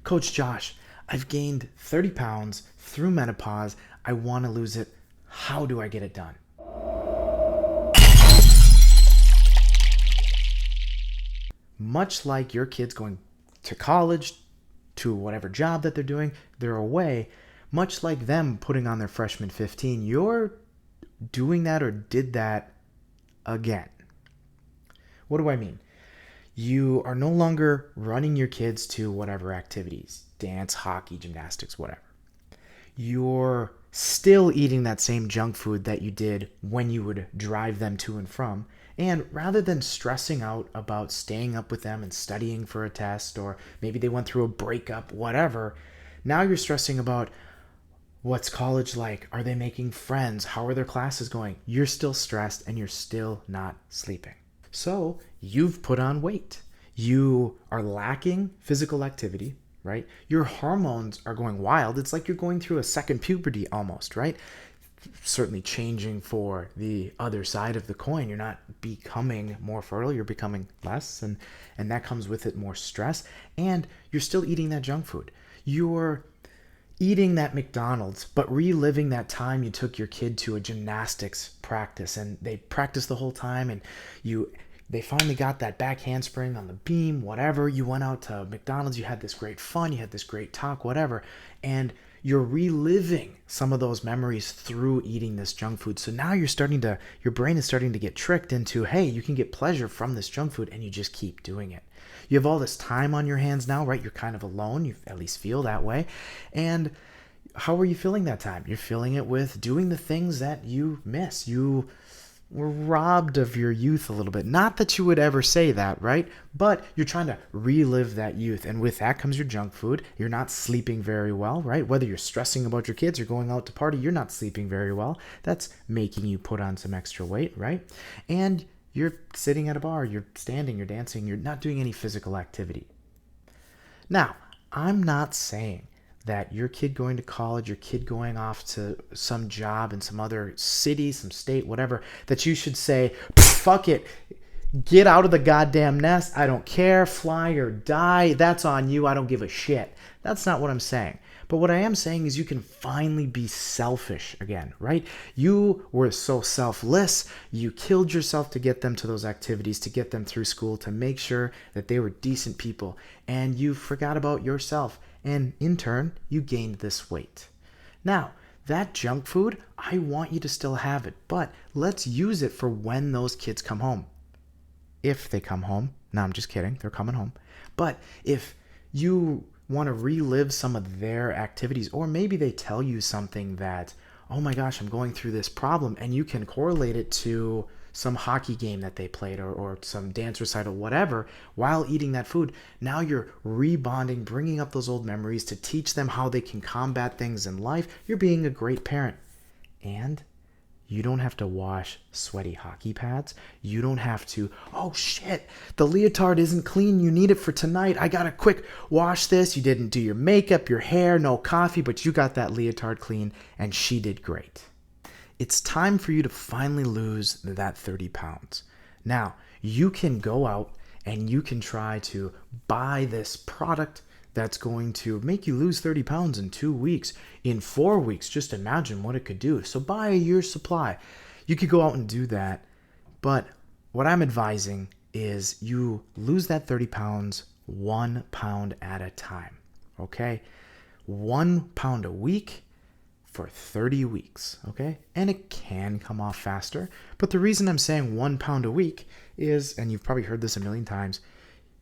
Coach Josh, I've gained 30 pounds through menopause. I want to lose it. How do I get it done? Much like your kids going to college, to whatever job that they're doing, they're away. Much like them putting on their freshman 15, you're doing that or did that again. What do I mean? You are no longer running your kids to whatever activities, dance, hockey, gymnastics, whatever. You're still eating that same junk food that you did when you would drive them to and from. And rather than stressing out about staying up with them and studying for a test, or maybe they went through a breakup, whatever, now you're stressing about what's college like? Are they making friends? How are their classes going? You're still stressed and you're still not sleeping. So you've put on weight. You are lacking physical activity, right? Your hormones are going wild. It's like you're going through a second puberty almost, right? Certainly changing for the other side of the coin. You're not becoming more fertile, you're becoming less, and that comes with it more stress. And you're still eating that junk food. You're eating that McDonald's, but reliving that time you took your kid to a gymnastics practice and they practiced the whole time, and they finally got that back handspring on the beam, whatever. You went out to McDonald's, you had this great fun, you had this great talk, whatever, and you're reliving some of those memories through eating this junk food. So now your brain is starting to get tricked into, hey, you can get pleasure from this junk food, and you just keep doing it. You have all this time on your hands now, right? You're kind of alone. You at least feel that way. And how are you filling that time? You're filling it with doing the things that you miss. You were robbed of your youth a little bit. Not that you would ever say that, right? But you're trying to relive that youth. And with that comes your junk food. You're not sleeping very well, right? Whether you're stressing about your kids or going out to party, you're not sleeping very well. That's making you put on some extra weight, right? And you're sitting at a bar, you're standing, you're dancing, you're not doing any physical activity. Now, I'm not saying that your kid going to college, your kid going off to some job in some other city, some state, whatever, that you should say, fuck it, get out of the goddamn nest, I don't care, fly or die, that's on you, I don't give a shit. That's not what I'm saying. But what I am saying is you can finally be selfish again, right? You were so selfless. You killed yourself to get them to those activities, to get them through school, to make sure that they were decent people. And you forgot about yourself. And in turn, you gained this weight. Now, that junk food, I want you to still have it. But let's use it for when those kids come home. If they come home. No, I'm just kidding. They're coming home. But if you want to relive some of their activities, or maybe they tell you something that, oh my gosh, I'm going through this problem, and you can correlate it to some hockey game that they played, or some dance recital, whatever, while eating that food. Now you're rebonding, bringing up those old memories to teach them how they can combat things in life. You're being a great parent. And you don't have to wash sweaty hockey pads. You don't have to, oh shit, the leotard isn't clean. You need it for tonight. I gotta quick wash this. You didn't do your makeup, your hair, no coffee, but you got that leotard clean, and she did great. It's time for you to finally lose that 30 pounds. Now, you can go out and you can try to buy this product that's going to make you lose 30 pounds in 2 weeks, in 4 weeks. Just imagine what it could do. So buy a year's supply. You could go out and do that. But what I'm advising is you lose that 30 pounds 1 pound at a time. Okay? 1 pound a week for 30 weeks. Okay? And it can come off faster. But the reason I'm saying 1 pound a week is, and you've probably heard this a million times,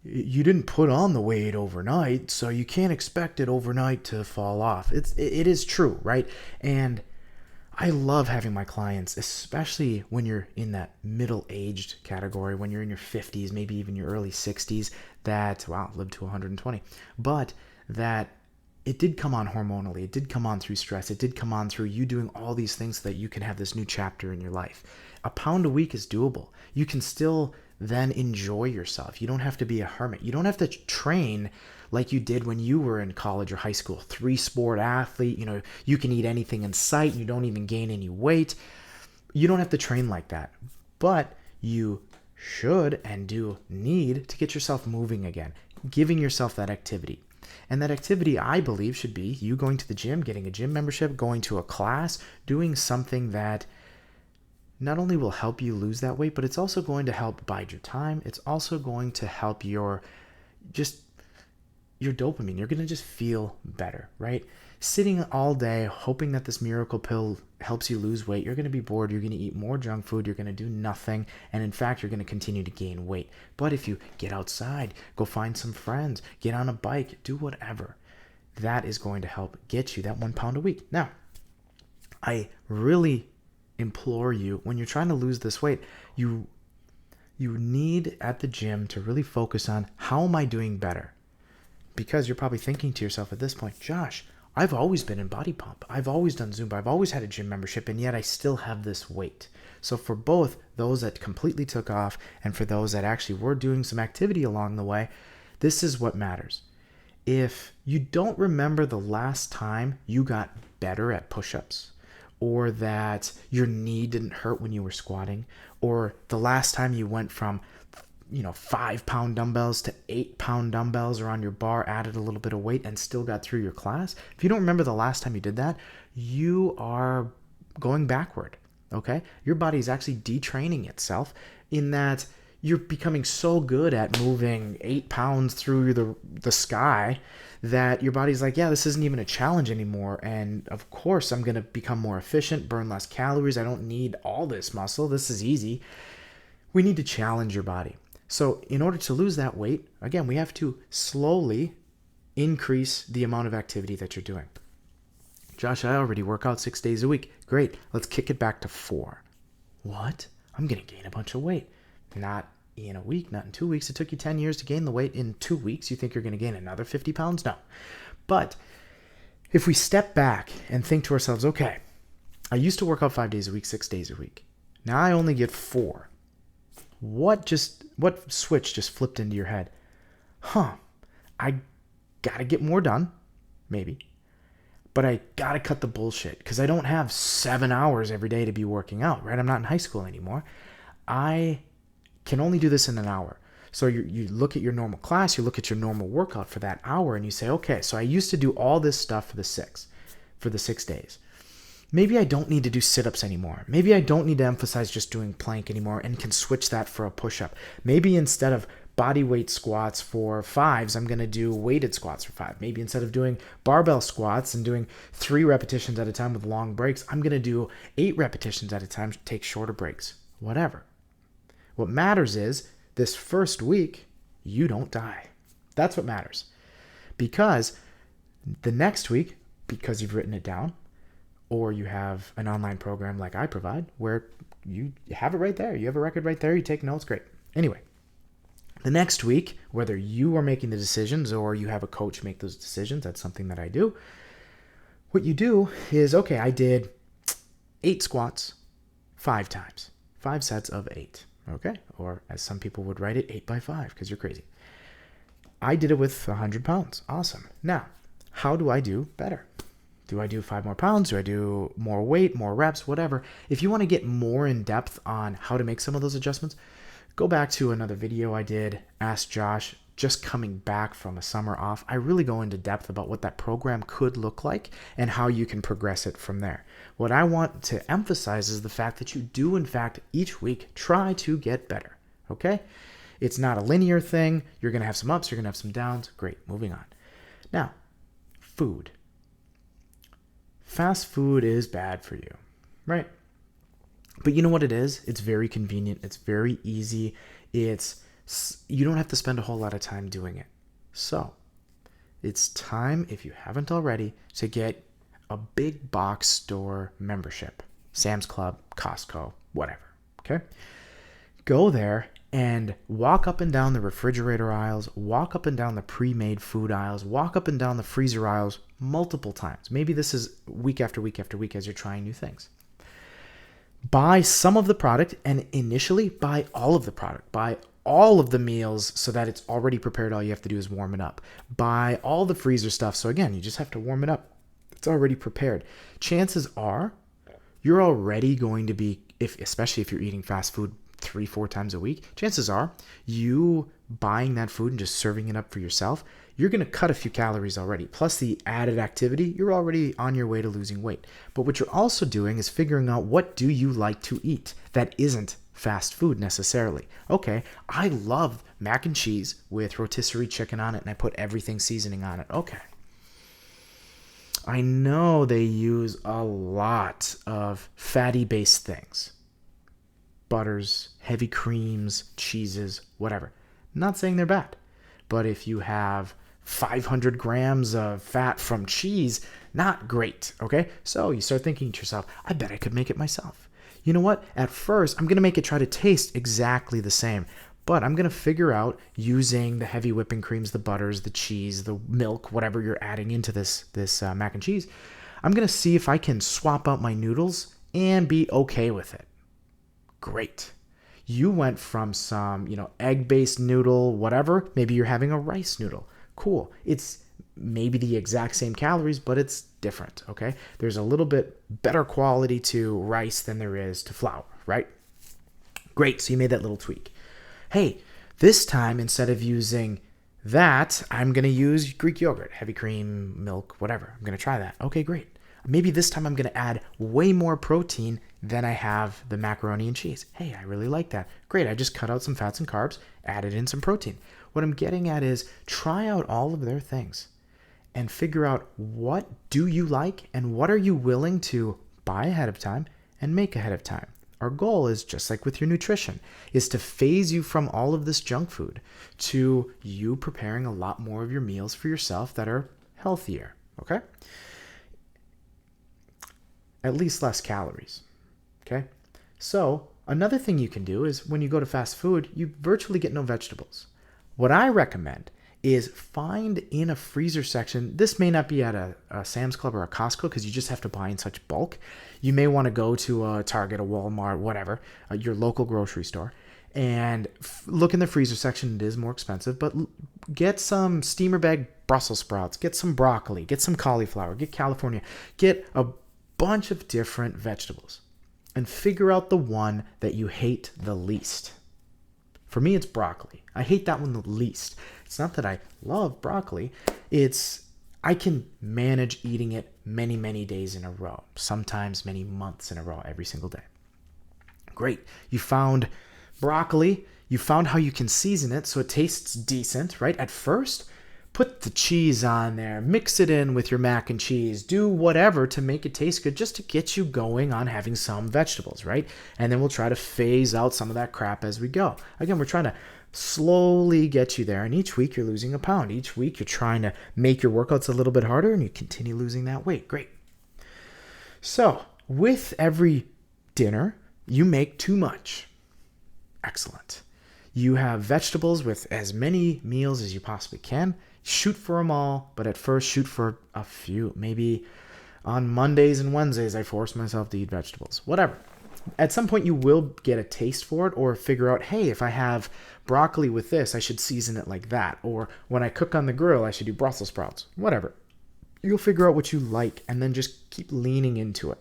you didn't put on the weight overnight, so you can't expect it overnight to fall off. It is true, right? And I love having my clients, especially when you're in that middle-aged category, when you're in your 50s, maybe even your early 60s, that, wow, lived to 120, but that it did come on hormonally, it did come on through stress, it did come on through you doing all these things so that you can have this new chapter in your life. A pound a week is doable. You can still then enjoy yourself. You don't have to be a hermit. You don't have to train like you did when you were in college or high school. 3-sport athlete, you can eat anything in sight. You don't even gain any weight. You don't have to train like that. But you should and do need to get yourself moving again, giving yourself that activity. And that activity, I believe, should be you going to the gym, getting a gym membership, going to a class, doing something that not only will help you lose that weight, but it's also going to help bide your time. It's also going to help your dopamine. You're going to just feel better, right? Sitting all day hoping that this miracle pill helps you lose weight, you're going to be bored. You're going to eat more junk food. You're going to do nothing. And in fact, you're going to continue to gain weight. But if you get outside, go find some friends, get on a bike, do whatever, that is going to help get you that 1 pound a week. Now, I really implore you, when you're trying to lose this weight, you need at the gym to really focus on, how am I doing better? Because you're probably thinking to yourself at this point, Josh, I've always been in body pump. I've always done Zumba. I've always had a gym membership, and yet I still have this weight. So for both those that completely took off and for those that actually were doing some activity along the way, this is what matters. If you don't remember the last time you got better at push-ups, or that your knee didn't hurt when you were squatting, or the last time you went from 5-pound dumbbells to 8-pound dumbbells, or on your bar added a little bit of weight and still got through your class, if you don't remember the last time you did that, you are going backward, okay? Your body is actually detraining itself, in that you're becoming so good at moving 8 pounds through the sky that your body's like, yeah, this isn't even a challenge anymore. And of course, I'm going to become more efficient, burn less calories. I don't need all this muscle. This is easy. We need to challenge your body. So in order to lose that weight, again, we have to slowly increase the amount of activity that you're doing. Josh, I already work out 6 days a week. Great. Let's kick it back to 4. What? I'm going to gain a bunch of weight. Not in a week, not in 2 weeks. It took you 10 years to gain the weight. In 2 weeks, you think you're going to gain another 50 pounds? No. But if we step back and think to ourselves, okay, I used to work out 5 days a week, 6 days a week. Now I only get 4. What switch just flipped into your head? I got to get more done, maybe. But I got to cut the bullshit, because I don't have 7 hours every day to be working out, right? I'm not in high school anymore. I can only do this in an hour. So you look at your normal class, you look at your normal workout for that hour, and you say, okay, so I used to do all this stuff for the 6 days. Maybe I don't need to do sit-ups anymore. Maybe I don't need to emphasize just doing plank anymore and can switch that for a push-up. Maybe instead of body weight squats for 5s, I'm going to do weighted squats for 5. Maybe instead of doing barbell squats and doing 3 repetitions at a time with long breaks, I'm going to do 8 repetitions at a time, take shorter breaks, whatever. What matters is this first week, you don't die. That's what matters. Because the next week, because you've written it down, or you have an online program like I provide, where you have it right there. You have a record right there. You take notes. Great. Anyway, the next week, whether you are making the decisions or you have a coach make those decisions, that's something that I do. What you do is, okay, I did 8 squats 5 times, 5 sets of 8. Okay. Or as some people would write it, 8 by 5, because you're crazy. I did it with 100 pounds. Awesome. Now, how do I do better? Do I do 5 more pounds? Do I do more weight, more reps, whatever? If you want to get more in depth on how to make some of those adjustments, go back to another video I did, Ask Josh, just coming back from a summer off. I really go into depth about what that program could look like and how you can progress it from there. What I want to emphasize is the fact that you do, in fact, each week try to get better, okay? It's not a linear thing. You're going to have some ups, you're going to have some downs. Great, moving on. Now, food. Fast food is bad for you, right? But you know what it is? It's very convenient. It's very easy. You don't have to spend a whole lot of time doing it. So it's time, if you haven't already, to get a big box store membership. Sam's Club, Costco, whatever, okay? Go there and walk up and down the refrigerator aisles, walk up and down the pre-made food aisles, walk up and down the freezer aisles multiple times. Maybe this is week after week after week as you're trying new things. Buy some of the product, and initially buy all of the product. Buy all of the meals so that it's already prepared. All you have to do is warm it up. Buy all the freezer stuff. So again, you just have to warm it up. It's already prepared. Chances are you're already going to be, especially if you're eating fast food 3-4 times a week, chances are you buying that food and just serving it up for yourself, you're going to cut a few calories already. Plus the added activity, you're already on your way to losing weight. But what you're also doing is figuring out, what do you like to eat that isn't fast food necessarily. Okay, I love mac and cheese with rotisserie chicken on it, and I put everything seasoning on it. Okay. I know they use a lot of fatty-based things. Butters, heavy creams, cheeses, whatever. Not saying they're bad. But if you have 500 grams of fat from cheese, not great, okay? So you start thinking to yourself, I bet I could make it myself. You know what? At first, I'm going to make it try to taste exactly the same. But I'm going to figure out, using the heavy whipping creams, the butters, the cheese, the milk, whatever you're adding into this mac and cheese, I'm going to see if I can swap out my noodles and be okay with it. Great. You went from some, egg-based noodle, whatever. Maybe you're having a rice noodle. Cool. It's maybe the exact same calories, but it's different, okay? There's a little bit better quality to rice than there is to flour, right? Great. So you made that little tweak. Hey, this time, instead of using that, I'm going to use Greek yogurt, heavy cream, milk, whatever. I'm going to try that. Okay, great. Maybe this time I'm going to add way more protein than I have the macaroni and cheese. Hey, I really like that. Great, I just cut out some fats and carbs, added in some protein. What I'm getting at is, try out all of their things and figure out, what do you like and what are you willing to buy ahead of time and make ahead of time. Our goal is, just like with your nutrition, is to phase you from all of this junk food to you preparing a lot more of your meals for yourself that are healthier, okay? At least less calories, okay? So another thing you can do is, when you go to fast food, you virtually get no vegetables. What I recommend is, find in a freezer section. This may not be at a Sam's Club or a Costco, because you just have to buy in such bulk. You may want to go to a Target, a Walmart, whatever, your local grocery store, and look in the freezer section. It is more expensive, but get some steamer bag Brussels sprouts, get some broccoli, get some cauliflower, get California, get a bunch of different vegetables, and figure out the one that you hate the least. For me, it's broccoli. I hate that one the least. It's not that I love broccoli. It's, I can manage eating it many, many days in a row. Sometimes many months in a row, every single day. Great. You found broccoli. You found how you can season it so it tastes decent, right? At first, put the cheese on there. Mix it in with your mac and cheese. Do whatever to make it taste good, just to get you going on having some vegetables, right? And then we'll try to phase out some of that crap as we go. Again, we're trying to slowly get you there, and each week you're losing a pound. Each week you're trying to make your workouts a little bit harder, and you continue losing that weight. Great. So with every dinner, you make too much. Excellent. You have vegetables with as many meals as you possibly can. Shoot for them all, but at first shoot for a few. Maybe on Mondays and Wednesdays, I force myself to eat vegetables. Whatever. At some point, you will get a taste for it, or figure out, hey, if I have broccoli with this, I should season it like that. Or when I cook on the grill, I should do Brussels sprouts. Whatever. You'll figure out what you like, and then just keep leaning into it.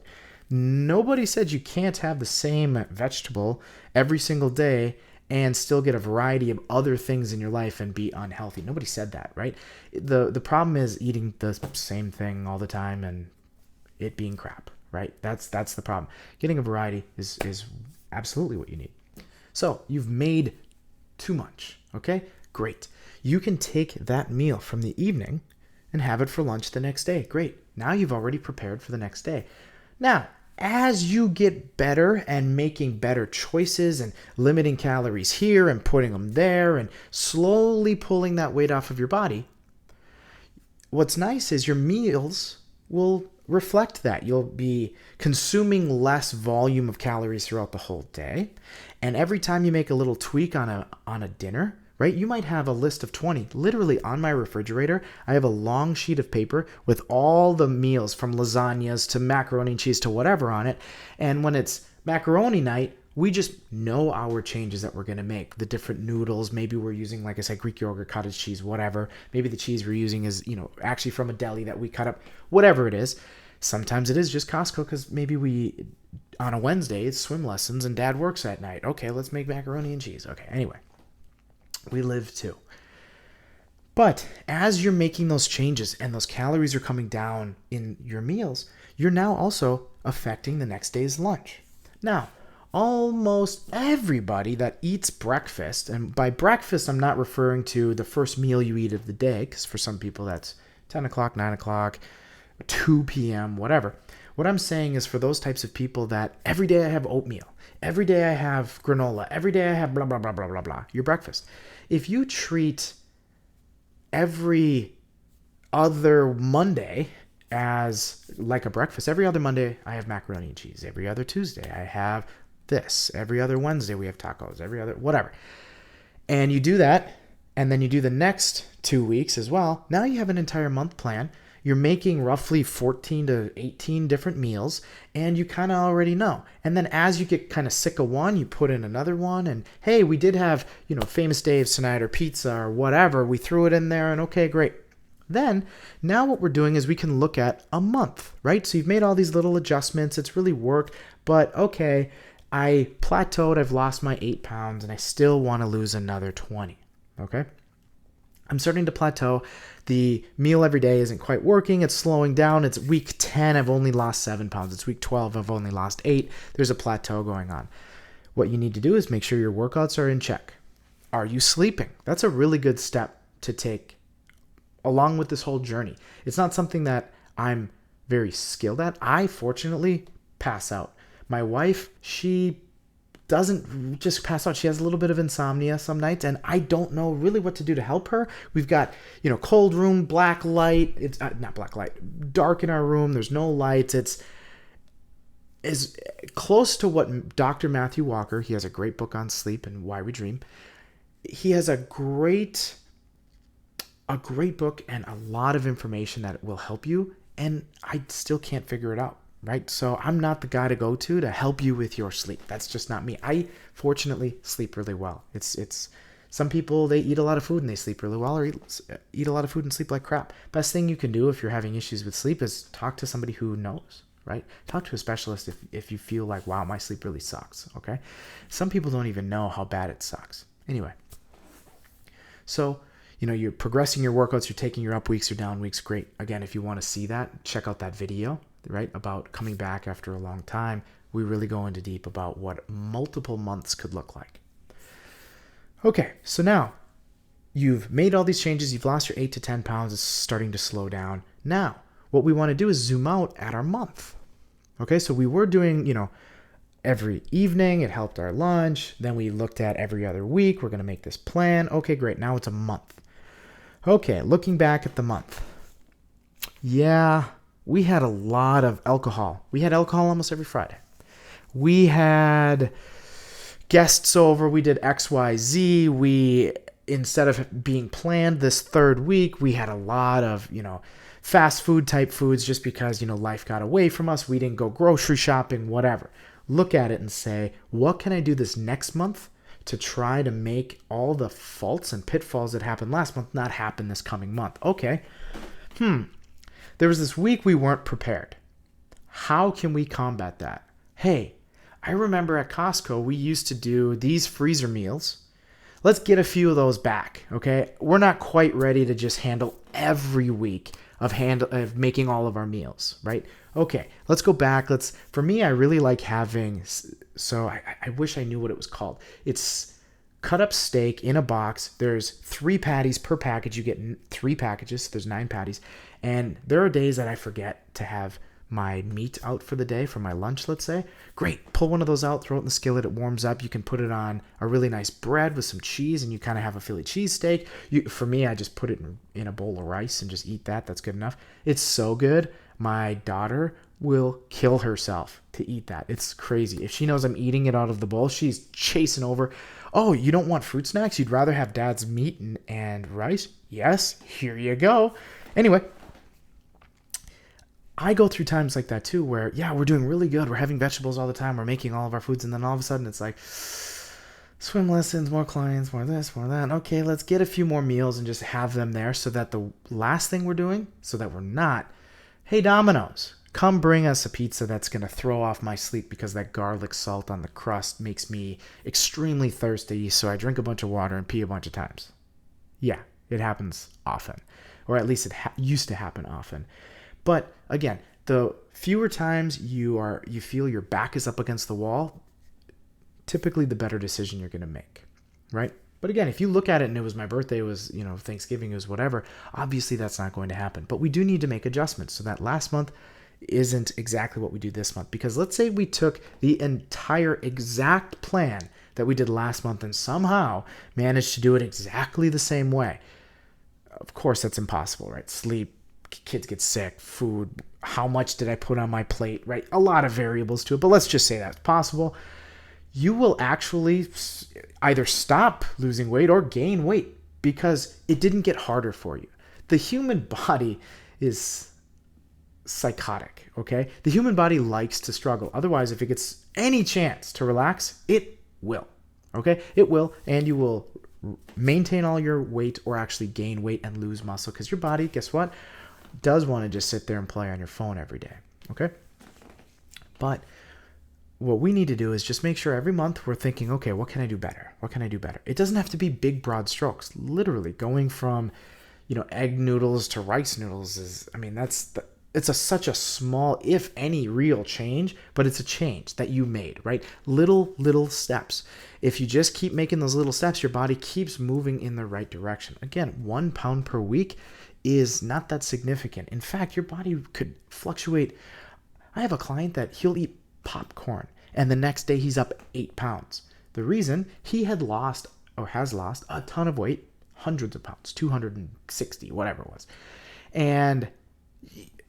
Nobody said you can't have the same vegetable every single day and still get a variety of other things in your life and be unhealthy. Nobody said that, right? The problem is eating the same thing all the time and it being crap, right? That's the problem. Getting a variety is absolutely what you need. So you've made too much, okay? Great. You can take that meal from the evening and have it for lunch the next day. Great. Now you've already prepared for the next day. Now, as you get better and making better choices and limiting calories here and putting them there and slowly pulling that weight off of your body, what's nice is your meals will reflect that. You'll be consuming less volume of calories throughout the whole day. And every time you make a little tweak on a dinner, right? You might have a list of 20. Literally on my refrigerator, I have a long sheet of paper with all the meals from lasagnas to macaroni and cheese to whatever on it. And when it's macaroni night, we just know our changes that we're going to make. The different noodles, maybe we're using, like I said, Greek yogurt, cottage cheese, whatever. Maybe the cheese we're using is, actually from a deli that we cut up, whatever it is. Sometimes it is just Costco because maybe we, on a Wednesday, it's swim lessons and dad works at night. Okay, let's make macaroni and cheese. Okay, anyway. We live too. But as you're making those changes and those calories are coming down in your meals, you're now also affecting the next day's lunch. Now, almost everybody that eats breakfast, and by breakfast, I'm not referring to the first meal you eat of the day, because for some people that's 10 o'clock, 9 o'clock, 2 p.m., whatever. What I'm saying is for those types of people that every day I have oatmeal, every day I have granola, every day I have blah, blah, blah, blah, blah, blah, your breakfast. If you treat every other Monday as like a breakfast, every other Monday I have macaroni and cheese, every other Tuesday I have this, every other Wednesday we have tacos, every other whatever, and you do that, and then you do the next 2 weeks as well, now you have an entire month plan. You're making roughly 14 to 18 different meals, and you kind of already know. And then as you get kind of sick of one, you put in another one, and hey, we did have, Famous Dave's tonight or pizza or whatever. We threw it in there, and okay, great. Then, now what we're doing is we can look at a month, right? So you've made all these little adjustments. It's really worked, but okay, I plateaued. I've lost my 8 pounds, and I still want to lose another 20, okay? I'm starting to plateau. The meal every day isn't quite working. It's slowing down. It's week 10. I've only lost 7 pounds. It's week 12. I've only lost 8. There's a plateau going on. What you need to do is make sure your workouts are in check. Are you sleeping? That's a really good step to take along with this whole journey. It's not something that I'm very skilled at. I fortunately pass out. My wife, she doesn't just pass out. She has a little bit of insomnia some nights, and I don't know really what to do to help her. We've got, cold room, black light. It's not black light, dark in our room. There's no lights. It's as close to what Dr. Matthew Walker, he has a great book on sleep and why we dream. He has a great book and a lot of information that will help you, and I still can't figure it out. Right? So I'm not the guy to go to help you with your sleep. That's just not me. I fortunately sleep really well. It's some people, they eat a lot of food and they sleep really well, or eat a lot of food and sleep like crap. Best thing you can do if you're having issues with sleep is talk to somebody who knows, right? Talk to a specialist if you feel like, wow, my sleep really sucks, okay? Some people don't even know how bad it sucks. Anyway, so you're progressing your workouts, you're taking your up weeks or down weeks, great. Again, if you want to see that, check out that video, right, about coming back after a long time. We really go into deep about what multiple months could look like. Okay, so now you've made all these changes, you've lost your 8 to 10 pounds, it's starting to slow down. Now, what we want to do is zoom out at our month. Okay, so we were doing, every evening, it helped our lunch. Then we looked at every other week, we're going to make this plan. Okay, great, now it's a month. Okay, looking back at the month. Yeah, we had a lot of alcohol. We had alcohol almost every Friday. We had guests over. We did XYZ. We, instead of being planned this third week, we had a lot of, fast food type foods just because, life got away from us. We didn't go grocery shopping, whatever. Look at it and say, what can I do this next month to try to make all the faults and pitfalls that happened last month not happen this coming month? Okay. There was this week we weren't prepared. How can we combat that? Hey, I remember at Costco, we used to do these freezer meals. Let's get a few of those back, okay? We're not quite ready to just handle every week of making all of our meals, right? Okay, let's go back. For me, I really like having, so I wish I knew what it was called. It's cut up steak in a box. There's 3 patties per package. You get 3 packages, so there's 9 patties. And there are days that I forget to have my meat out for the day for my lunch, let's say. Great, pull one of those out, throw it in the skillet, it warms up. You can put it on a really nice bread with some cheese, and you kind of have a Philly cheesesteak. For me, I just put it in a bowl of rice and just eat that. That's good enough. It's so good. My daughter will kill herself to eat that. It's crazy. If she knows I'm eating it out of the bowl, she's chasing over. Oh, you don't want fruit snacks? You'd rather have dad's meat and rice? Yes, here you go. Anyway, I go through times like that too where, yeah, we're doing really good. We're having vegetables all the time. We're making all of our foods. And then all of a sudden it's like swim lessons, more clients, more this, more that. Okay, let's get a few more meals and just have them there so that the last thing we're doing, so that we're not, hey, Domino's, come bring us a pizza that's going to throw off my sleep because that garlic salt on the crust makes me extremely thirsty. So I drink a bunch of water and pee a bunch of times. Yeah, It happens often, or at least it used to happen often. But again, the fewer times you feel your back is up against the wall, typically the better decision you're going to make, right? But again, if you look at it and it was my birthday, it was, Thanksgiving, it was whatever, obviously that's not going to happen. But we do need to make adjustments so that last month isn't exactly what we do this month. Because let's say we took the entire exact plan that we did last month and somehow managed to do it exactly the same way. Of course, that's impossible, right? Sleep, kids get sick, food, how much did I put on my plate, right? A lot of variables to it, but let's just say that's possible. You will actually either stop losing weight or gain weight because it didn't get harder for you. The human body is psychotic, okay? The human body likes to struggle. Otherwise, if it gets any chance to relax, it will, okay? It will, and you will maintain all your weight or actually gain weight and lose muscle because your body, guess what, does want to just sit there and play on your phone every day, okay? But what we need to do is just make sure every month we're thinking, okay, what can I do better? What can I do better? It doesn't have to be big, broad strokes. Literally going from, egg noodles to rice noodles it's such a small, if any, real change, but it's a change that you made, right? Little steps. If you just keep making those little steps, your body keeps moving in the right direction. Again, 1 pound per week is not that significant. In fact, your body could fluctuate. I have a client that he'll eat popcorn and the next day he's up 8 pounds. The reason, he has lost a ton of weight, hundreds of pounds, 260, whatever it was. And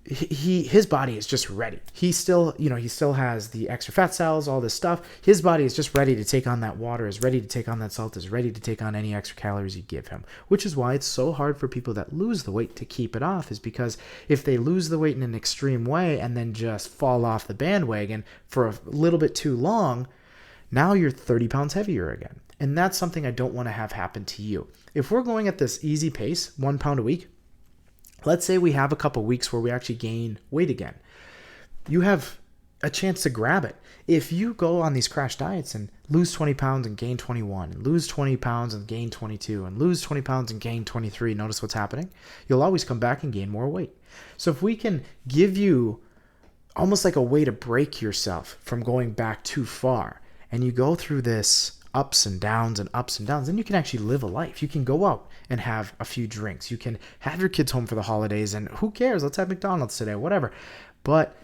his body is just ready. He still has the extra fat cells, all this stuff. His body is just ready to take on that water, is ready to take on that salt, is ready to take on any extra calories you give him, which is why it's so hard for people that lose the weight to keep it off, is because if they lose the weight in an extreme way and then just fall off the bandwagon for a little bit too long, now you're 30 pounds heavier again. And that's something I don't want to have happen to you. If we're going at this easy pace, 1 pound a week, let's say we have a couple weeks where we actually gain weight again. You have a chance to grab it. If you go on these crash diets and lose 20 pounds and gain 21, and lose 20 pounds and gain 22, and lose 20 pounds and gain 23, notice what's happening? You'll always come back and gain more weight. So if we can give you almost like a way to break yourself from going back too far, and you go through this ups and downs, then you can actually live a life. You can go out and have a few drinks. You can have your kids home for the holidays, and who cares? Let's have McDonald's today, whatever. But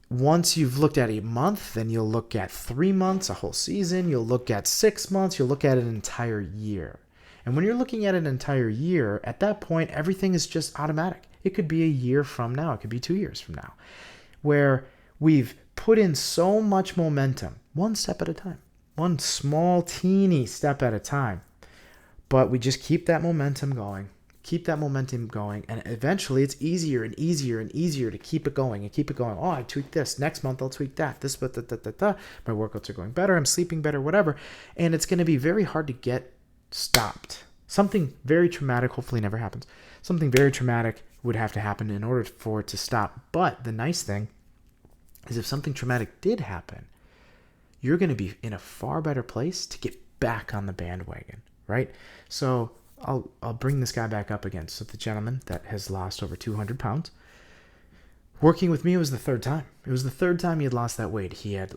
once you've looked at a month, then you'll look at 3 months, a whole season. You'll look at 6 months. You'll look at an entire year. And when you're looking at an entire year, at that point, everything is just automatic. It could be a year from now. It could be 2 years from now, where we've put in so much momentum, one step at a time. One small, teeny step at a time. But we just keep that momentum going, and eventually it's easier and easier and easier to keep it going and keep it going. Oh, I tweaked this. Next month I'll tweak that. This, but my workouts are going better. I'm sleeping better, whatever. And it's going to be very hard to get stopped. Something very traumatic, hopefully never happens. Something very traumatic would have to happen in order for it to stop. But the nice thing is if something traumatic did happen, you're going to be in a far better place to get back on the bandwagon, right? So I'll bring this guy back up again. So the gentleman that has lost over 200 pounds, working with me, it was the third time. It was the third time he had lost that weight. He had,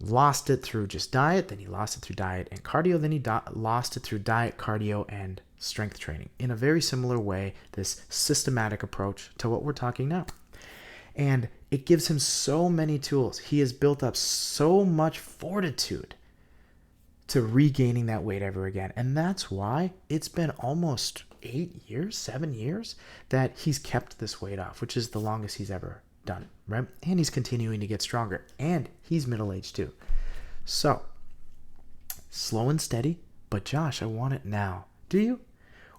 lost it through just diet, then he lost it through diet and cardio, then he lost it through diet, cardio, and strength training. In a very similar way, this systematic approach to what we're talking now. And it gives him so many tools. He has built up so much fortitude to regaining that weight ever again. And that's why it's been almost 7 years that he's kept this weight off, which is the longest he's ever done, right? And he's continuing to get stronger. And he's middle-aged too. So, slow and steady, but Josh, I want it now. Do you?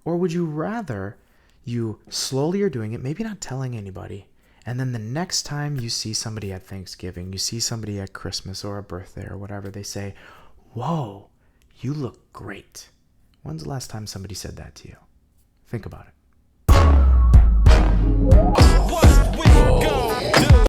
Or would you rather you slowly are doing it, maybe not telling anybody, and then the next time you see somebody at Thanksgiving, you see somebody at Christmas or a birthday or whatever, they say, "Whoa, you look great." When's the last time somebody said that to you? Think about it.